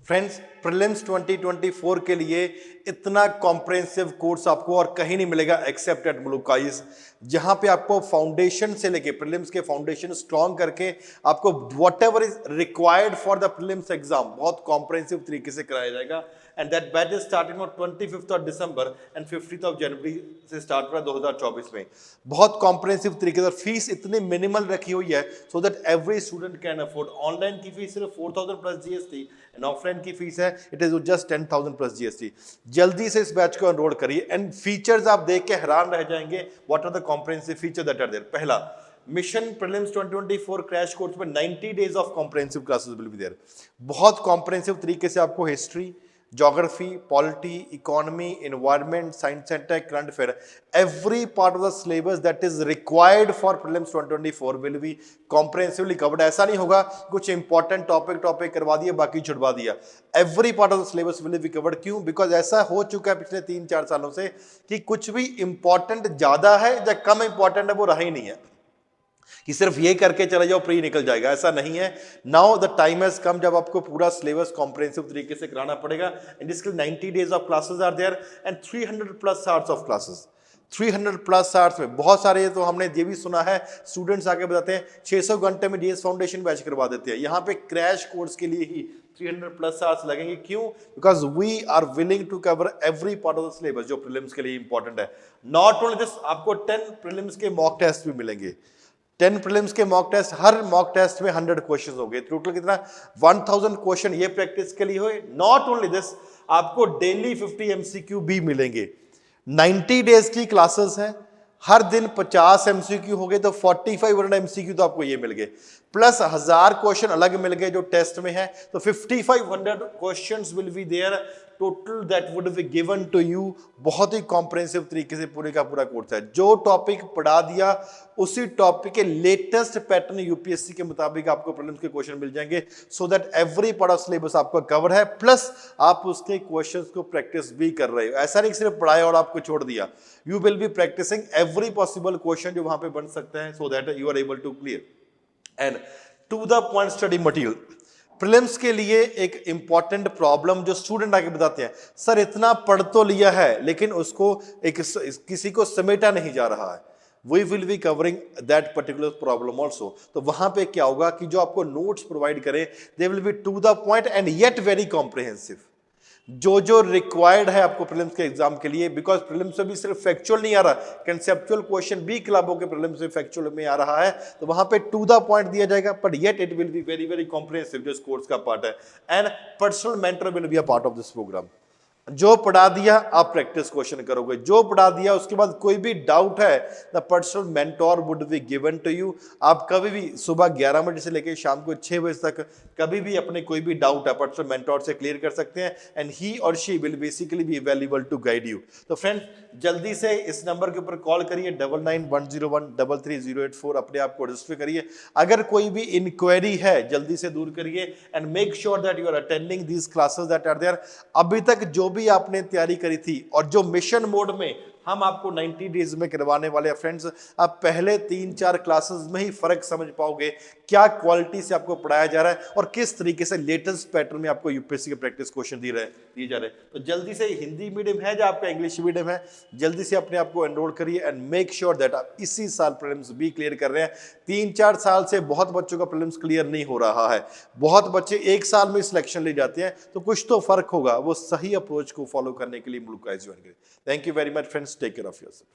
Friends, prelims 2024 के लिए इतना कॉम्प्रिहेंसिव कोर्स आपको और कहीं नहीं मिलेगा एक्सेप्ट एट मुलुकाइज, जहां पे आपको फाउंडेशन से लेके प्रीलिम्स के फाउंडेशन स्ट्रॉन्ग करके आपको what ever is required for the prelims exam बहुत कॉम्प्रिहेंसिव तरीके से कराया जाएगा। And that batch is starting on 25th of December and 15th of January से स्टार्ट हो रहा है 2024 में। बहुत कॉम्प्रिहेंसिव तरीके से फीस इतनी मिनिमल रखी हुई है so that every student can afford. Online की फीस सिर्फ 4000 प्लस जीएसटी एंड ऑफलाइन की फीस है it is just 10,000 plus GST. जल्दी से इस बैच को एनरोल करिए एंड फीचर्स आप देख के हैरान रह जाएंगे what are the comprehensive feature that are there. पहला, मिशन प्रीलिम्स 2024 क्रैश कोर्स में 90 days of comprehensive classes will be there. बहुत कॉम्प्रिहेंसिव तरीके से आपको history, geography, polity, economy, environment, science and tech, current affair, every part of the syllabus that is required for prelims 2024 will be comprehensively covered। ऐसा नहीं होगा कुछ important topic करवा दिया बाकी छुड़वा दिया। Every part of the syllabus will be covered. क्यों? बिकॉज ऐसा हो चुका है पिछले 3-4 सालों से कि कुछ भी इंपॉर्टेंट ज्यादा है या कम इंपॉर्टेंट है वो रहा ही नहीं है कि सिर्फ ये करके चले जाओ प्री निकल जाएगा, ऐसा नहीं है। Now the time has come जब आपको पूरा सिलेबस कॉम्प्रिहेंसिव तरीके से कराना पड़ेगा एंड इसके 90 days of classes are there and 300 plus hours of classes. 300 plus hours में बहुत सारे, तो हमने ये भी सुना है स्टूडेंट्स आके बताते हैं 600 घंटे में डीएस फाउंडेशन बैच करवा देते हैं। यहाँ पे क्रैश कोर्स के लिए ही 300 प्लस आवर्स लगेंगे। क्यों? Because we are willing to cover every part of the syllabus जो प्रीलिम्स के लिए इंपॉर्टेंट है। नॉट ओनली दिस, आपको 10 प्रीलिम्स के मॉक टेस्ट भी मिलेंगे। 10 प्रीलिम्स के मॉक टेस्ट, हर मॉक टेस्ट में 100 क्वेश्चन हो गए। टोटल कितना? 1000 क्वेश्चन ये प्रैक्टिस के लिए हुए। नॉट ओनली दिस, आपको डेली 50 एमसीक्यू भी मिलेंगे। 90 डेज की क्लासेस हैं, हर दिन 50 एमसीक्यू हो गए तो 4500 एमसीक्यू तो आपको ये मिल गए, प्लस 1000 क्वेश्चन अलग मिल गए जो टेस्ट में है, तो 5500 questions will be there total that would be given to you. बहुत ही कॉम्प्रिहेंसिव तरीके से पूरे का पूरा कोर्स है। जो टॉपिक पढ़ा दिया उसी टॉपिक के लेटेस्ट पैटर्न यूपीएससी के मुताबिक आपको प्रीलिम्स के क्वेश्चन मिल जाएंगे so that every part of syllabus आपका कवर है, प्लस आप उसके क्वेश्चंस को प्रैक्टिस भी कर रहे हो। ऐसा नहीं सिर्फ पढ़ाया और आपको छोड़ दिया, you will be practicing every possible question जो वहां पे बन सकते हैं so that you are able to clear and to the point study material. Prelims के लिए एक इंपॉर्टेंट प्रॉब्लम जो स्टूडेंट आके बताते हैं, सर इतना पढ़ तो लिया है लेकिन उसको किसी को समेटा नहीं जा रहा है। We will be covering that particular problem also. तो वहां पे क्या होगा कि जो आपको नोट्स प्रोवाइड करें they will be to the point and yet very comprehensive, जो रिक्वायर्ड है आपको प्रीलिम्स के एग्जाम के लिए। बिकॉज प्रीलिम्स में भी सिर्फ फैक्चुअल नहीं आ रहा, कंसेप्चुअल क्वेश्चन भी क्लबों के प्रीलिम्स में फैक्चुअल में आ रहा है, तो वहां पे टू द पॉइंट दिया जाएगा, but yet it will be very very comprehensive जो इस कोर्स का पार्ट है। And personal mentor will be a part of this program. जो पढ़ा दिया आप प्रैक्टिस क्वेश्चन करोगे, जो पढ़ा दिया उसके बाद कोई भी डाउट है the personal mentor would be given to you. आप कभी भी सुबह 11 बजे से लेकर शाम को 6 बजे तक कभी भी अपने कोई भी डाउट है पर्सनल मेंटोर से क्लियर कर सकते हैं एंड ही और she will basically be available to guide you. तो फ्रेंड, जल्दी से इस नंबर के ऊपर कॉल करिए 9910133084, अपने आप को रजिस्टर करिए। अगर कोई भी इंक्वायरी है जल्दी से दूर करिए and make sure that you are attending these classes that are there. अभी तक जो भी आपने तैयारी करी थी और जो मिशन मोड में हम आपको 90 डेज में करवाने वाले हैं फ्रेंड्स, आप पहले 3-4 क्लासेस में ही फर्क समझ पाओगे क्या क्वालिटी से आपको पढ़ाया जा रहा है और किस तरीके से लेटेस्ट पैटर्न में आपको यूपीएससी के प्रैक्टिस क्वेश्चन दिए जा रहे हैं। तो जल्दी से, हिंदी मीडियम है या आपका इंग्लिश मीडियम है, जल्दी से अपने आप को एनरोल करिए एंड मेक श्योर दैट आप इसी साल प्रीलिम्स भी क्लियर कर रहे हैं। 3-4 साल से बहुत बच्चों का प्रीलिम्स क्लियर नहीं हो रहा है, बहुत बच्चे 1 साल में सिलेक्शन ले जाते हैं, तो कुछ तो फर्क होगा। वो सही अप्रोच को फॉलो करने के लिए मुल्क ज्वाइन करें। Thank you very much friends, take care of yourself.